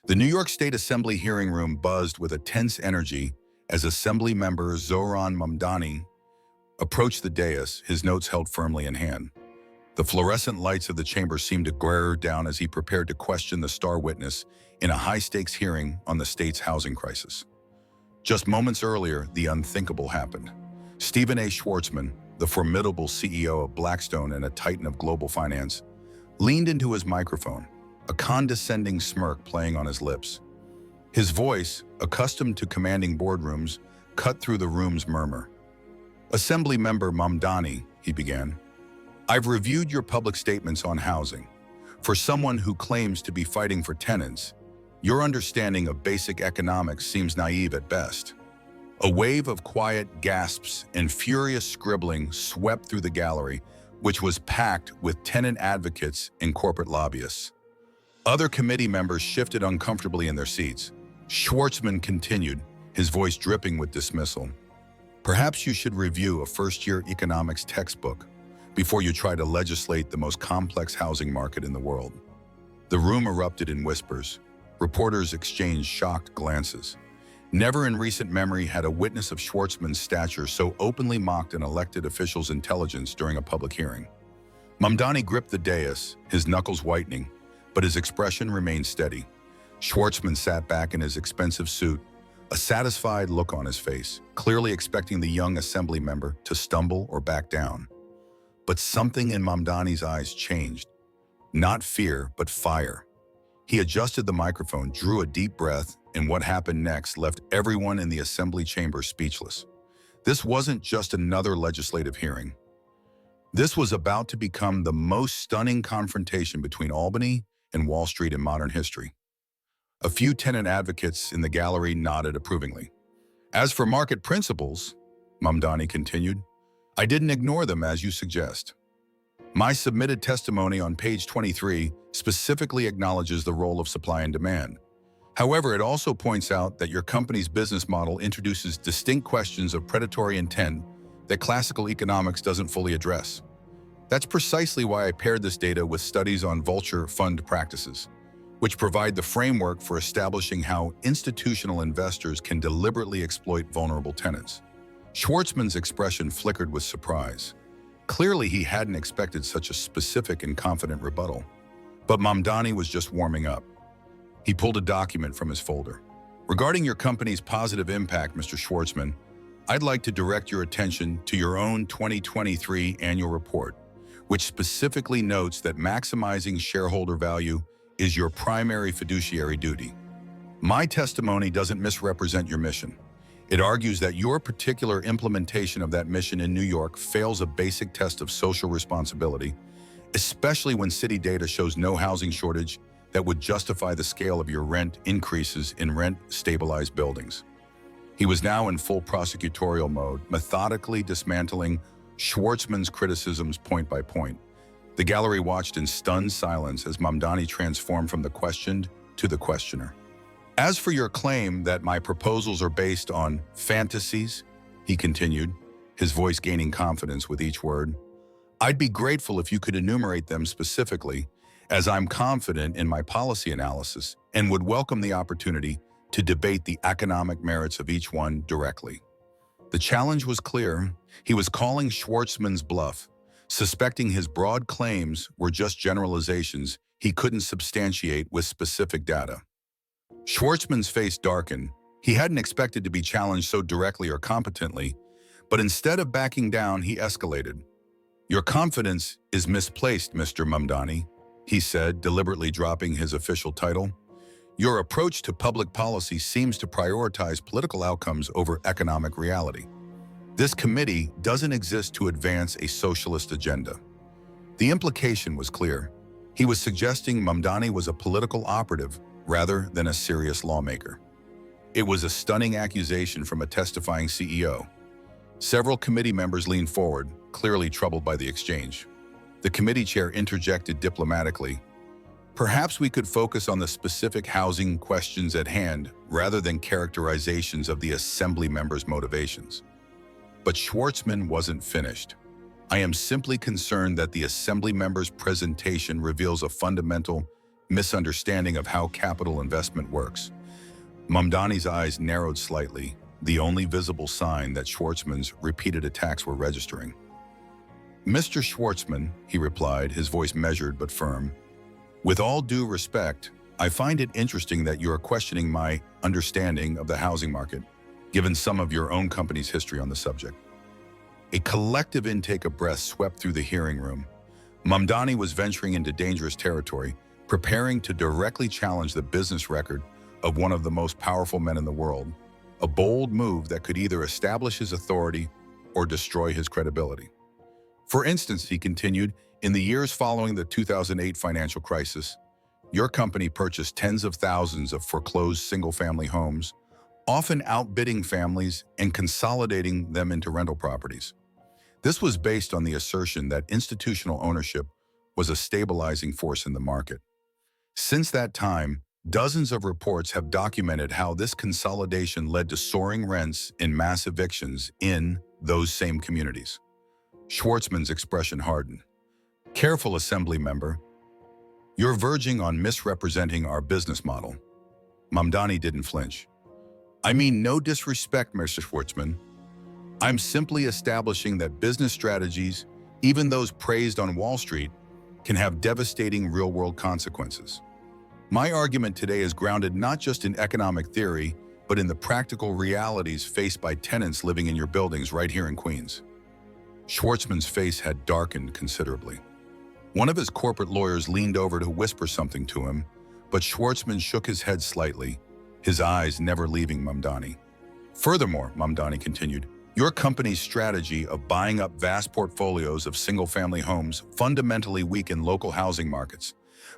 The New York State Assembly hearing room buzzed with a tense energy as Assemblymember Zohran Mamdani approached the dais, his notes held firmly in hand. The fluorescent lights of the chamber seemed to glare down as he prepared to question the star witness in a high-stakes hearing on the state's housing crisis. Just moments earlier, the unthinkable happened. Stephen A. Schwarzman, the formidable CEO of Blackstone and a titan of global finance, leaned into his microphone, a condescending smirk playing on his lips. His voice, accustomed to commanding boardrooms, cut through the room's murmur. "Assemblymember Mamdani," he began, "I've reviewed your public statements on housing. For someone who claims to be fighting for tenants, your understanding of basic economics seems naive at best." A wave of quiet gasps and furious scribbling swept through the gallery, which was packed with tenant advocates and corporate lobbyists. Other committee members shifted uncomfortably in their seats. Schwarzman continued, his voice dripping with dismissal. "Perhaps you should review a first-year economics textbook before you try to legislate the most complex housing market in the world." The room erupted in whispers. Reporters exchanged shocked glances. Never in recent memory had a witness of Schwarzman's stature so openly mocked an elected official's intelligence during a public hearing. Mamdani gripped the dais, his knuckles whitening, but his expression remained steady. Schwarzman sat back in his expensive suit, a satisfied look on his face, clearly expecting the young assembly member to stumble or back down. But something in Mamdani's eyes changed. Not fear, but fire. He adjusted the microphone, drew a deep breath, and what happened next left everyone in the assembly chamber speechless. This wasn't just another legislative hearing. This was about to become the most stunning confrontation between Albany and Wall Street in modern history. A few tenant advocates in the gallery nodded approvingly. "As for market principles," Mamdani continued, "I didn't ignore them as you suggest. My submitted testimony on page 23 specifically acknowledges the role of supply and demand. However, it also points out that your company's business model introduces distinct questions of predatory intent that classical economics doesn't fully address. That's precisely why I paired this data with studies on vulture fund practices, which provide the framework for establishing how institutional investors can deliberately exploit vulnerable tenants." Schwarzman's expression flickered with surprise. Clearly, he hadn't expected such a specific and confident rebuttal. But Mamdani was just warming up. He pulled a document from his folder. "Regarding your company's positive impact, Mr. Schwarzman, I'd like to direct your attention to your own 2023 annual report, which specifically notes that maximizing shareholder value is your primary fiduciary duty. My testimony doesn't misrepresent your mission. It argues that your particular implementation of that mission in New York fails a basic test of social responsibility, especially when city data shows no housing shortage that would justify the scale of your rent increases in rent-stabilized buildings." He was now in full prosecutorial mode, methodically dismantling Schwarzman's criticisms point by point. The gallery watched in stunned silence as Mamdani transformed from the questioned to the questioner. "As for your claim that my proposals are based on fantasies," he continued, his voice gaining confidence with each word, "I'd be grateful if you could enumerate them specifically, as I'm confident in my policy analysis and would welcome the opportunity to debate the economic merits of each one directly." The challenge was clear. He was calling Schwarzman's bluff, suspecting his broad claims were just generalizations he couldn't substantiate with specific data. Schwarzman's face darkened. He hadn't expected to be challenged so directly or competently, but instead of backing down, he escalated. "Your confidence is misplaced, Mr. Mamdani," he said, deliberately dropping his official title. "Your approach to public policy seems to prioritize political outcomes over economic reality. This committee doesn't exist to advance a socialist agenda." The implication was clear. He was suggesting Mamdani was a political operative rather than a serious lawmaker. It was a stunning accusation from a testifying CEO. Several committee members leaned forward, clearly troubled by the exchange. The committee chair interjected diplomatically, "Perhaps we could focus on the specific housing questions at hand rather than characterizations of the assembly members' motivations." But Schwarzman wasn't finished. "I am simply concerned that the assembly member's presentation reveals a fundamental misunderstanding of how capital investment works. Mamdani's eyes narrowed slightly, the only visible sign that Schwarzman's repeated attacks were registering. "Mr. Schwarzman," he replied, his voice measured but firm, "with all due respect, I find it interesting that you are questioning my understanding of the housing market, given some of your own company's history on the subject." A collective intake of breath swept through the hearing room. Mamdani was venturing into dangerous territory, preparing to directly challenge the business record of one of the most powerful men in the world, a bold move that could either establish his authority or destroy his credibility. "For instance," he continued, "in the years following the 2008 financial crisis, your company purchased tens of thousands of foreclosed single-family homes, often outbidding families and consolidating them into rental properties. This was based on the assertion that institutional ownership was a stabilizing force in the market. Since that time, dozens of reports have documented how this consolidation led to soaring rents and mass evictions in those same communities." Schwarzman's expression hardened. "Careful, Assembly member. You're verging on misrepresenting our business model." Mamdani didn't flinch. "I mean no disrespect, Mr. Schwarzman. I'm simply establishing that business strategies, even those praised on Wall Street, can have devastating real-world consequences. My argument today is grounded not just in economic theory, but in the practical realities faced by tenants living in your buildings right here in Queens." Schwarzman's face had darkened considerably. One of his corporate lawyers leaned over to whisper something to him, but Schwarzman shook his head slightly, his eyes never leaving Mamdani. "Furthermore," Mamdani continued, "your company's strategy of buying up vast portfolios of single-family homes fundamentally weaken local housing markets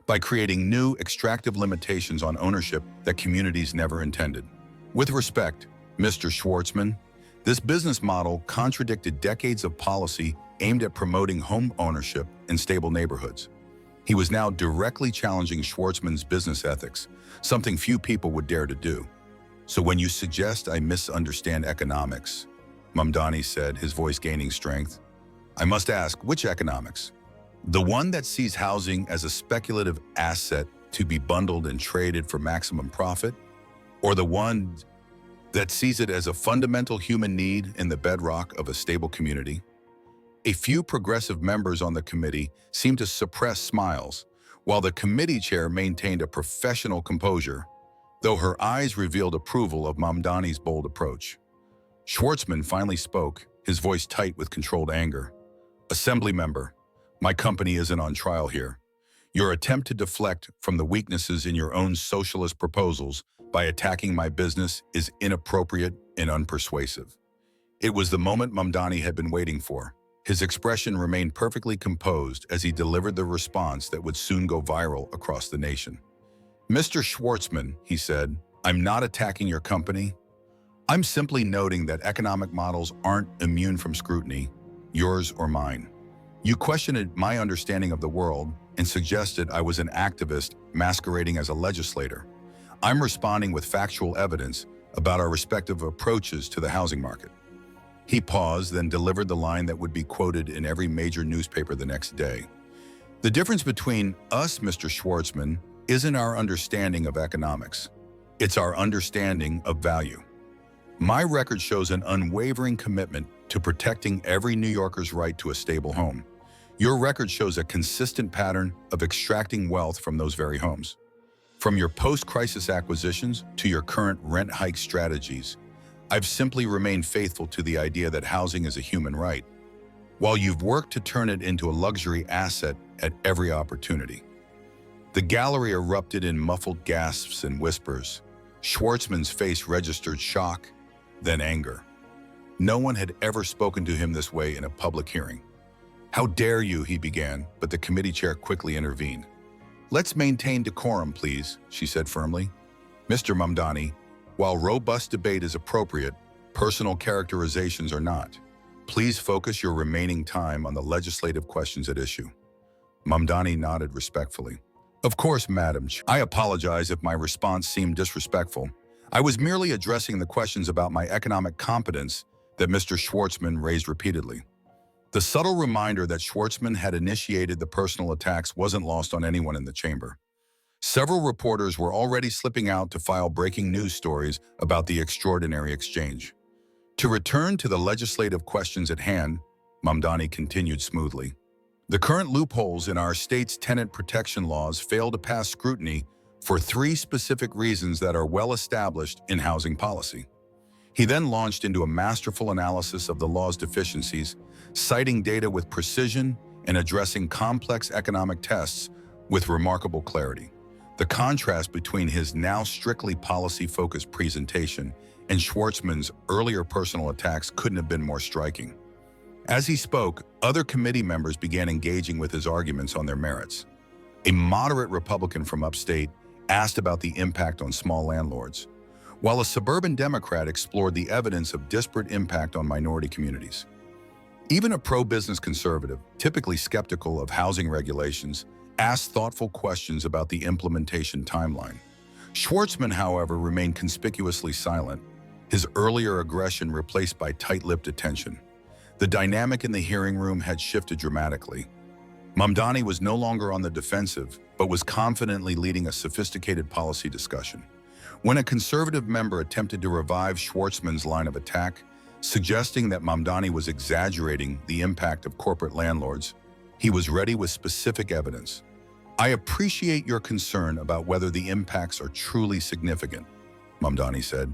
by creating new extractive limitations on ownership that communities never intended. With respect, Mr. Schwarzman, this business model contradicted decades of policy aimed at promoting home ownership in stable neighborhoods." He was now directly challenging Schwarzman's business ethics, something few people would dare to do. "So when you suggest I misunderstand economics," Mamdani said, his voice gaining strength, "I must ask, which economics? The one that sees housing as a speculative asset to be bundled and traded for maximum profit? Or the one that sees it as a fundamental human need in the bedrock of a stable community?" A few progressive members on the committee seemed to suppress smiles, while the committee chair maintained a professional composure, though her eyes revealed approval of Mamdani's bold approach. Schwarzman finally spoke, his voice tight with controlled anger. "Assembly member, my company isn't on trial here. Your attempt to deflect from the weaknesses in your own socialist proposals by attacking my business is inappropriate and unpersuasive." It was the moment Mamdani had been waiting for. His expression remained perfectly composed as he delivered the response that would soon go viral across the nation. "Mr. Schwarzman," he said, "I'm not attacking your company. I'm simply noting that economic models aren't immune from scrutiny, yours or mine. You questioned my understanding of the world and suggested I was an activist masquerading as a legislator. I'm responding with factual evidence about our respective approaches to the housing market." He paused, then delivered the line that would be quoted in every major newspaper the next day. "The difference between us, Mr. Schwarzman, isn't our understanding of economics. It's our understanding of value. My record shows an unwavering commitment to protecting every New Yorker's right to a stable home. Your record shows a consistent pattern of extracting wealth from those very homes. From your post-crisis acquisitions to your current rent hike strategies, I've simply remained faithful to the idea that housing is a human right, while you've worked to turn it into a luxury asset at every opportunity." The gallery erupted in muffled gasps and whispers. Schwarzman's face registered shock, then anger. No one had ever spoken to him this way in a public hearing. "How dare you," he began, but the committee chair quickly intervened. "Let's maintain decorum, please," she said firmly. "Mr. Mamdani, while robust debate is appropriate, personal characterizations are not. Please focus your remaining time on the legislative questions at issue." Mamdani nodded respectfully. "Of course, Madam Chair. I apologize if my response seemed disrespectful. I was merely addressing the questions about my economic competence that Mr. Schwarzman raised repeatedly." The subtle reminder that Schwarzman had initiated the personal attacks wasn't lost on anyone in the chamber. Several reporters were already slipping out to file breaking news stories about the extraordinary exchange. To return to the legislative questions at hand, Mamdani continued smoothly. The current loopholes in our state's tenant protection laws fail to pass scrutiny for three specific reasons that are well established in housing policy. He then launched into a masterful analysis of the law's deficiencies, citing data with precision and addressing complex economic tests with remarkable clarity. The contrast between his now strictly policy-focused presentation and Schwarzman's earlier personal attacks couldn't have been more striking. As he spoke, other committee members began engaging with his arguments on their merits. A moderate Republican from upstate asked about the impact on small landlords, while a suburban Democrat explored the evidence of disparate impact on minority communities. Even a pro-business conservative, typically skeptical of housing regulations, asked thoughtful questions about the implementation timeline. Schwarzman, however, remained conspicuously silent, his earlier aggression replaced by tight-lipped attention. The dynamic in the hearing room had shifted dramatically. Mamdani was no longer on the defensive, but was confidently leading a sophisticated policy discussion. When a conservative member attempted to revive Schwarzman's line of attack, suggesting that Mamdani was exaggerating the impact of corporate landlords, he was ready with specific evidence. "I appreciate your concern about whether the impacts are truly significant," Mamdani said.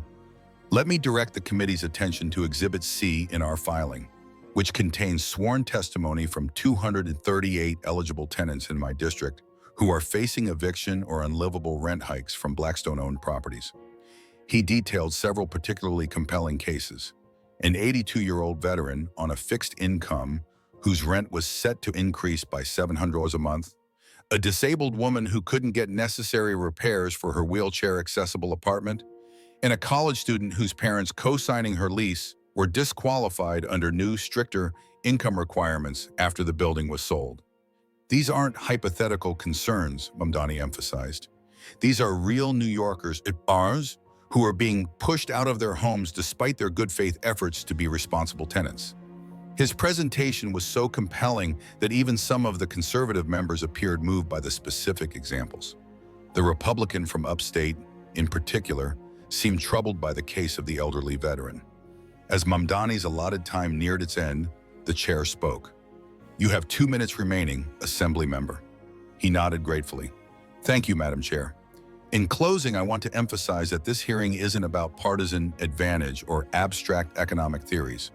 "Let me direct the committee's attention to Exhibit C in our filing, which contains sworn testimony from 238 eligible tenants in my district who are facing eviction or unlivable rent hikes from Blackstone-owned properties." He detailed several particularly compelling cases. An 82-year-old veteran on a fixed income whose rent was set to increase by $700 a month, a disabled woman who couldn't get necessary repairs for her wheelchair-accessible apartment, and a college student whose parents co-signing her lease were disqualified under new, stricter income requirements after the building was sold. These aren't hypothetical concerns, Mamdani emphasized. These are real New Yorkers, ours, who are being pushed out of their homes despite their good faith efforts to be responsible tenants. His presentation was so compelling that even some of the conservative members appeared moved by the specific examples. The Republican from upstate, in particular, seemed troubled by the case of the elderly veteran. As Mamdani's allotted time neared its end, the chair spoke. "You have 2 minutes remaining, Assembly member." He nodded gratefully. "Thank you, Madam Chair." In closing, I want to emphasize that this hearing isn't about partisan advantage or abstract economic theories.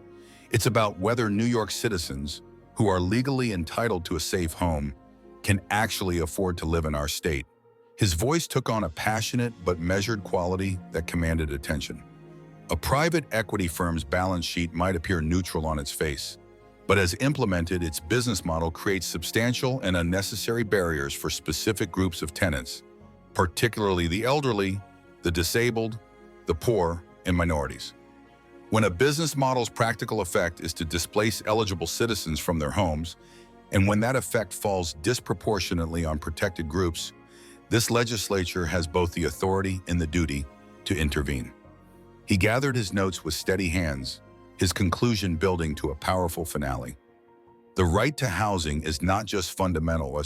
It's about whether New York citizens, who are legally entitled to a safe home, can actually afford to live in our state. His voice took on a passionate but measured quality that commanded attention. A private equity firm's balance sheet might appear neutral on its face, but as implemented, its business model creates substantial and unnecessary barriers for specific groups of tenants, particularly the elderly, the disabled, the poor, and minorities. When a business model's practical effect is to displace eligible citizens from their homes, and when that effect falls disproportionately on protected groups, this legislature has both the authority and the duty to intervene. He gathered his notes with steady hands, his conclusion building to a powerful finale. The right to housing is not just fundamental,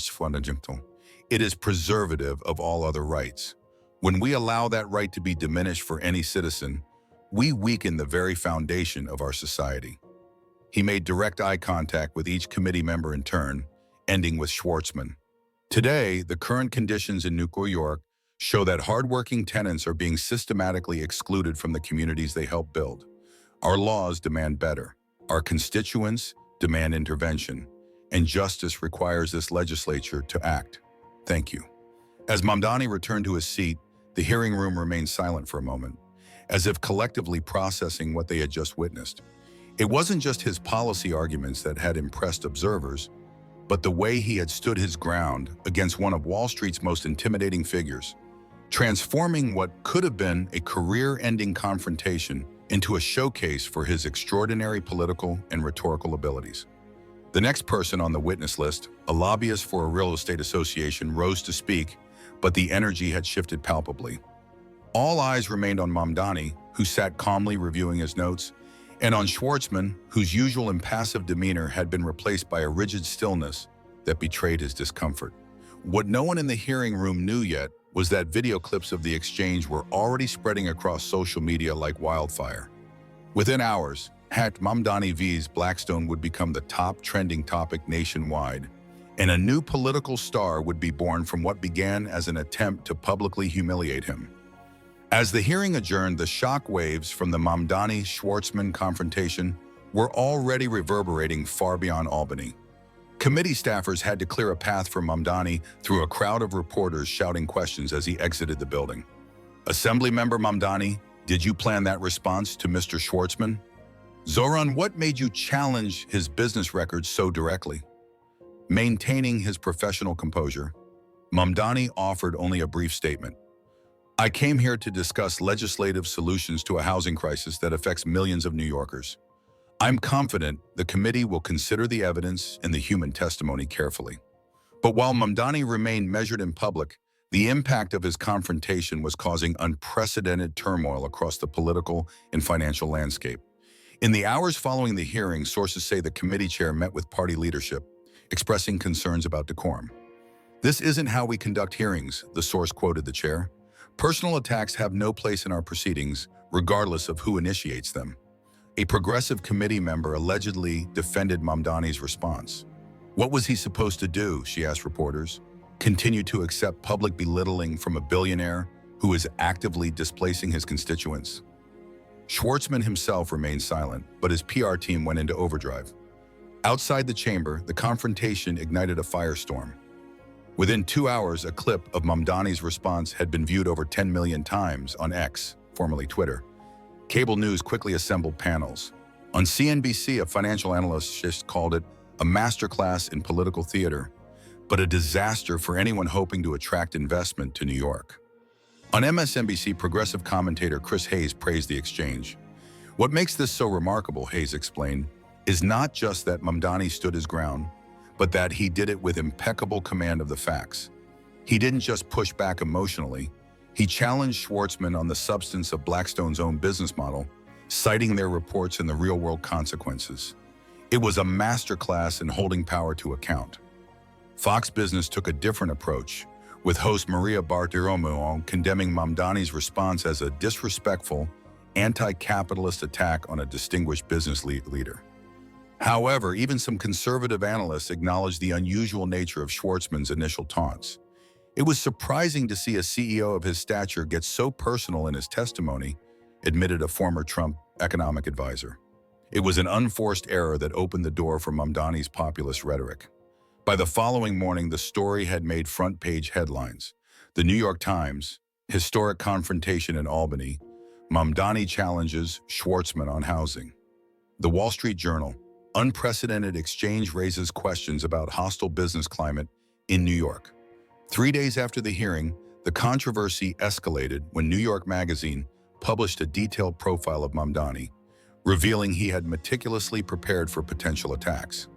it is preservative of all other rights. When we allow that right to be diminished for any citizen, we weaken the very foundation of our society. He made direct eye contact with each committee member in turn, ending with Schwarzman. "Today, the current conditions in New York show that hardworking tenants are being systematically excluded from the communities they help build. Our laws demand better. Our constituents demand intervention, and justice requires this legislature to act. Thank you." As Mamdani returned to his seat, the hearing room remained silent for a moment, as if collectively processing what they had just witnessed. It wasn't just his policy arguments that had impressed observers, but the way he had stood his ground against one of Wall Street's most intimidating figures, transforming what could have been a career-ending confrontation into a showcase for his extraordinary political and rhetorical abilities. The next person on the witness list, a lobbyist for a real estate association, rose to speak, but the energy had shifted palpably. All eyes remained on Mamdani, who sat calmly reviewing his notes, and on Schwarzman, whose usual impassive demeanor had been replaced by a rigid stillness that betrayed his discomfort. What no one in the hearing room knew yet was that video clips of the exchange were already spreading across social media like wildfire. Within hours, hacked Mamdani vs. Blackstone would become the top trending topic nationwide, and a new political star would be born from what began as an attempt to publicly humiliate him. As the hearing adjourned, the shockwaves from the Mamdani-Schwarzman confrontation were already reverberating far beyond Albany. Committee staffers had to clear a path for Mamdani through a crowd of reporters shouting questions as he exited the building. Assemblymember Mamdani, did you plan that response to Mr. Schwarzman? Zohran, what made you challenge his business records so directly? Maintaining his professional composure, Mamdani offered only a brief statement. I came here to discuss legislative solutions to a housing crisis that affects millions of New Yorkers. I'm confident the committee will consider the evidence and the human testimony carefully. But while Mamdani remained measured in public, the impact of his confrontation was causing unprecedented turmoil across the political and financial landscape. In the hours following the hearing, sources say the committee chair met with party leadership, expressing concerns about decorum. This isn't how we conduct hearings, the source quoted the chair. Personal attacks have no place in our proceedings, regardless of who initiates them. A progressive committee member allegedly defended Mamdani's response. What was he supposed to do, she asked reporters? Continue to accept public belittling from a billionaire who is actively displacing his constituents? Schwarzman himself remained silent, but his PR team went into overdrive. Outside the chamber, the confrontation ignited a firestorm. Within 2 hours, a clip of Mamdani's response had been viewed over 10 million times on X, formerly Twitter. Cable news quickly assembled panels. On CNBC, a financial analyst just called it a masterclass in political theater, but a disaster for anyone hoping to attract investment to New York. On MSNBC, progressive commentator Chris Hayes praised the exchange. What makes this so remarkable, Hayes explained, is not just that Mamdani stood his ground, but that he did it with impeccable command of the facts. He didn't just push back emotionally. He challenged Schwarzman on the substance of Blackstone's own business model, citing their reports and the real-world consequences. It was a masterclass in holding power to account. Fox Business took a different approach, with host Maria Bartiromo condemning Mamdani's response as a disrespectful, anti-capitalist attack on a distinguished business leader. However, even some conservative analysts acknowledged the unusual nature of Schwarzman's initial taunts. It was surprising to see a CEO of his stature get so personal in his testimony, admitted a former Trump economic advisor. It was an unforced error that opened the door for Mamdani's populist rhetoric. By the following morning, the story had made front-page headlines. The New York Times, historic confrontation in Albany, Mamdani challenges Schwarzman on housing. The Wall Street Journal, unprecedented exchange raises questions about hostile business climate in New York. 3 days after the hearing, the controversy escalated when New York Magazine published a detailed profile of Mamdani, revealing he had meticulously prepared for potential attacks.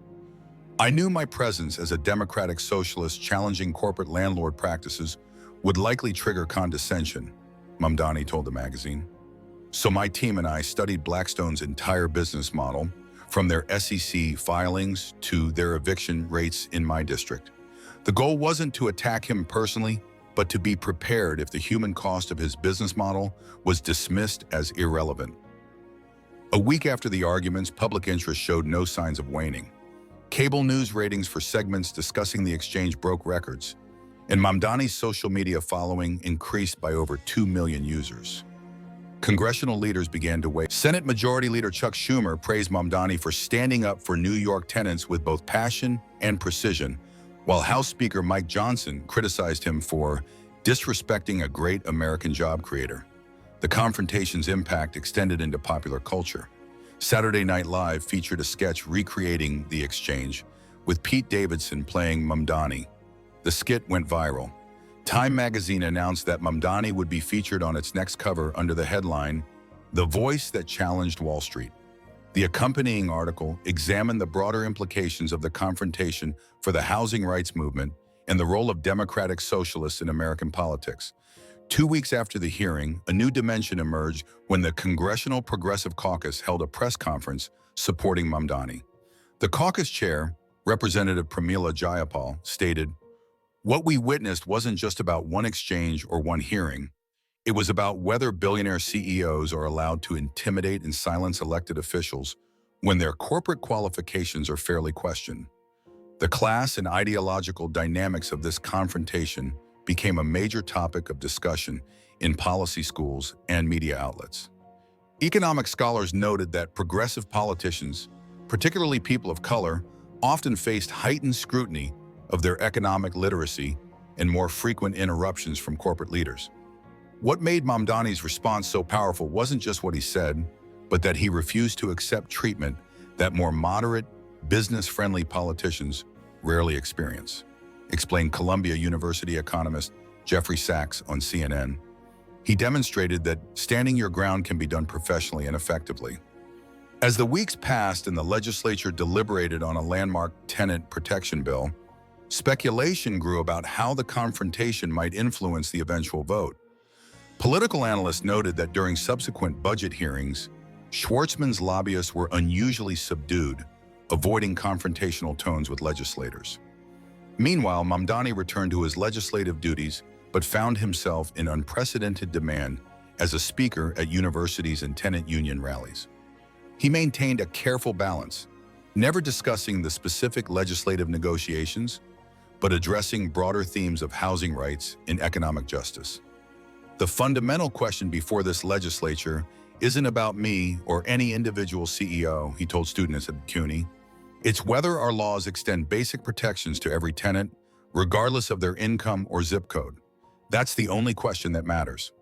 I knew my presence as a democratic socialist challenging corporate landlord practices would likely trigger condescension, Mamdani told the magazine. So my team and I studied Blackstone's entire business model, from their SEC filings to their eviction rates in my district. The goal wasn't to attack him personally, but to be prepared if the human cost of his business model was dismissed as irrelevant. A week after the arguments, public interest showed no signs of waning. Cable news ratings for segments discussing the exchange broke records, and Mamdani's social media following increased by over 2 million users. Congressional leaders began to weigh. Senate Majority Leader Chuck Schumer praised Mamdani for standing up for New York tenants with both passion and precision, while House Speaker Mike Johnson criticized him for disrespecting a great American job creator. The confrontation's impact extended into popular culture. Saturday Night Live featured a sketch recreating the exchange, with Pete Davidson playing Mamdani. The skit went viral. Time magazine announced that Mamdani would be featured on its next cover under the headline, "The Voice That Challenged Wall Street." The accompanying article examined the broader implications of the confrontation for the housing rights movement and the role of democratic socialists in American politics. 2 weeks after the hearing, a new dimension emerged when the Congressional Progressive Caucus held a press conference supporting Mamdani. The caucus chair, Representative Pramila Jayapal, stated, What we witnessed wasn't just about one exchange or one hearing. It was about whether billionaire CEOs are allowed to intimidate and silence elected officials when their corporate qualifications are fairly questioned. The class and ideological dynamics of this confrontation became a major topic of discussion in policy schools and media outlets. Economic scholars noted that progressive politicians, particularly people of color, often faced heightened scrutiny of their economic literacy and more frequent interruptions from corporate leaders. What made Mamdani's response so powerful wasn't just what he said, but that he refused to accept treatment that more moderate, business-friendly politicians rarely experience, explained Columbia University economist Jeffrey Sachs on CNN. He demonstrated that standing your ground can be done professionally and effectively. As the weeks passed and the legislature deliberated on a landmark tenant protection bill, speculation grew about how the confrontation might influence the eventual vote. Political analysts noted that during subsequent budget hearings, Schwarzman's lobbyists were unusually subdued, avoiding confrontational tones with legislators. Meanwhile, Mamdani returned to his legislative duties but found himself in unprecedented demand as a speaker at universities and tenant union rallies. He maintained a careful balance, never discussing the specific legislative negotiations, but addressing broader themes of housing rights and economic justice. The fundamental question before this legislature isn't about me or any individual CEO, he told students at CUNY. It's whether our laws extend basic protections to every tenant, regardless of their income or zip code. That's the only question that matters.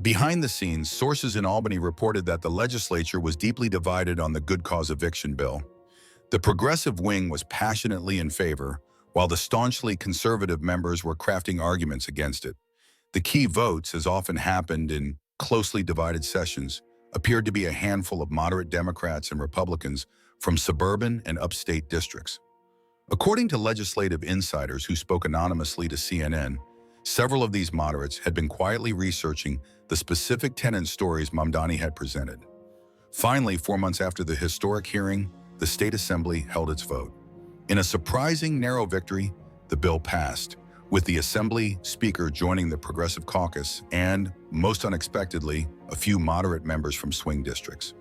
Behind the scenes, sources in Albany reported that the legislature was deeply divided on the good cause eviction bill. The progressive wing was passionately in favor, while the staunchly conservative members were crafting arguments against it. The key votes, as often happened in closely divided sessions, appeared to be a handful of moderate Democrats and Republicans from suburban and upstate districts. According to legislative insiders who spoke anonymously to CNN, several of these moderates had been quietly researching the specific tenant stories Mamdani had presented. Finally, 4 months after the historic hearing, the state assembly held its vote. In a surprising narrow victory, the bill passed, with the assembly speaker joining the Progressive Caucus and, most unexpectedly, a few moderate members from swing districts.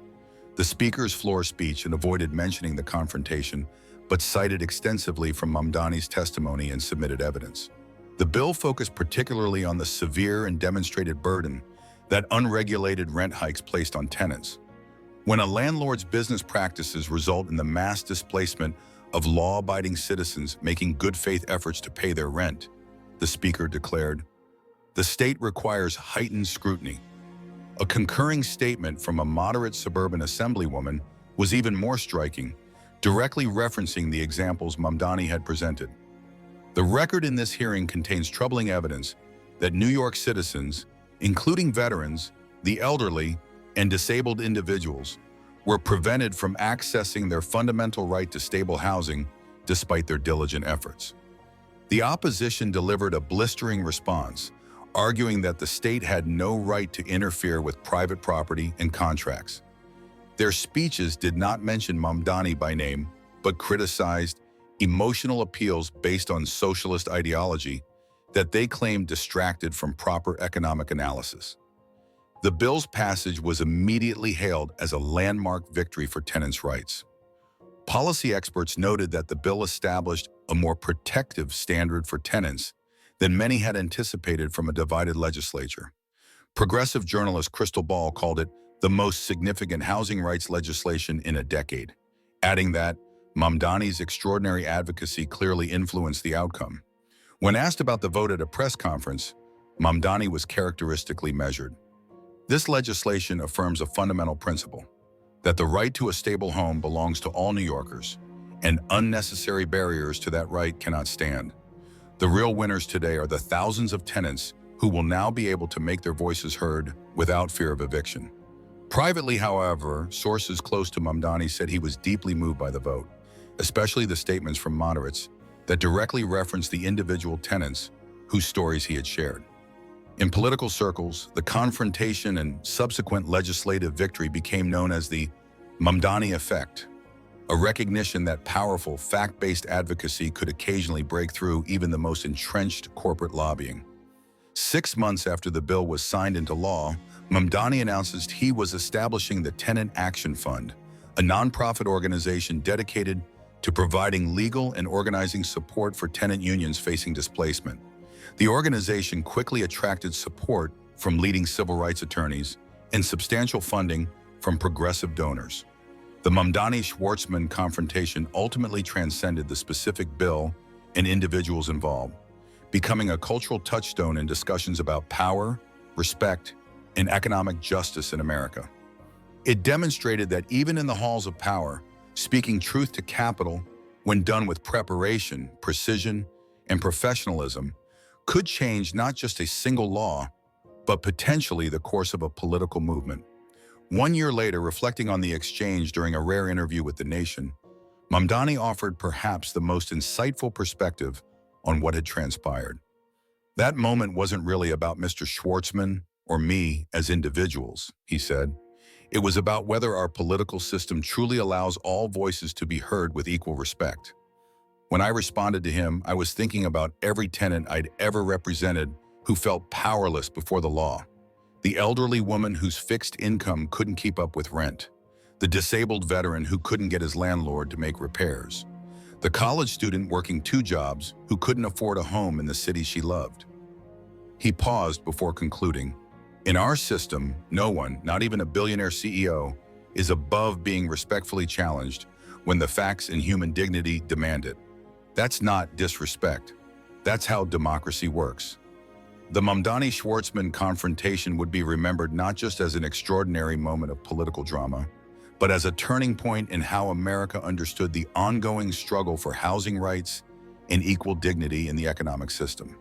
The speaker's floor speech avoided mentioning the confrontation, but cited extensively from Mamdani's testimony and submitted evidence. The bill focused particularly on the severe and demonstrated burden that unregulated rent hikes placed on tenants. When a landlord's business practices result in the mass displacement of law-abiding citizens making good faith efforts to pay their rent, the speaker declared, the state requires heightened scrutiny. A concurring statement from a moderate suburban assemblywoman was even more striking, directly referencing the examples Mamdani had presented. The record in this hearing contains troubling evidence that New York citizens, including veterans, the elderly, and disabled individuals, were prevented from accessing their fundamental right to stable housing despite their diligent efforts. The opposition delivered a blistering response, arguing that the state had no right to interfere with private property and contracts. Their speeches did not mention Mamdani by name, but criticized emotional appeals based on socialist ideology that they claimed distracted from proper economic analysis. The bill's passage was immediately hailed as a landmark victory for tenants' rights. Policy experts noted that the bill established a more protective standard for tenants than many had anticipated from a divided legislature. Progressive journalist Crystal Ball called it the most significant housing rights legislation in a decade, adding that Mamdani's extraordinary advocacy clearly influenced the outcome. When asked about the vote at a press conference, Mamdani was characteristically measured. This legislation affirms a fundamental principle, that the right to a stable home belongs to all New Yorkers, and unnecessary barriers to that right cannot stand. The real winners today are the thousands of tenants who will now be able to make their voices heard without fear of eviction. Privately, however, sources close to Mamdani said he was deeply moved by the vote, especially the statements from moderates that directly referenced the individual tenants whose stories he had shared. In political circles, the confrontation and subsequent legislative victory became known as the Mamdani effect. a recognition that powerful, fact-based advocacy could occasionally break through even the most entrenched corporate lobbying. 6 months after the bill was signed into law, Mamdani announces he was establishing the Tenant Action Fund, a nonprofit organization dedicated to providing legal and organizing support for tenant unions facing displacement. The organization quickly attracted support from leading civil rights attorneys and substantial funding from progressive donors. The Mamdani-Schwarzman confrontation ultimately transcended the specific bill and individuals involved, becoming a cultural touchstone in discussions about power, respect, and economic justice in America. It demonstrated that even in the halls of power, speaking truth to capital, when done with preparation, precision, and professionalism, could change not just a single law, but potentially the course of a political movement. 1 year later, reflecting on the exchange during a rare interview with The Nation, Mamdani offered perhaps the most insightful perspective on what had transpired. That moment wasn't really about Mr. Schwarzman or me as individuals, he said. It was about whether our political system truly allows all voices to be heard with equal respect. When I responded to him, I was thinking about every tenant I'd ever represented who felt powerless before the law. The elderly woman whose fixed income couldn't keep up with rent. The disabled veteran who couldn't get his landlord to make repairs. The college student working 2 jobs who couldn't afford a home in the city she loved. He paused before concluding, "In our system, no one, not even a billionaire CEO, is above being respectfully challenged when the facts and human dignity demand it. That's not disrespect. That's how democracy works." The Mamdani-Schwarzman confrontation would be remembered not just as an extraordinary moment of political drama, but as a turning point in how America understood the ongoing struggle for housing rights and equal dignity in the economic system.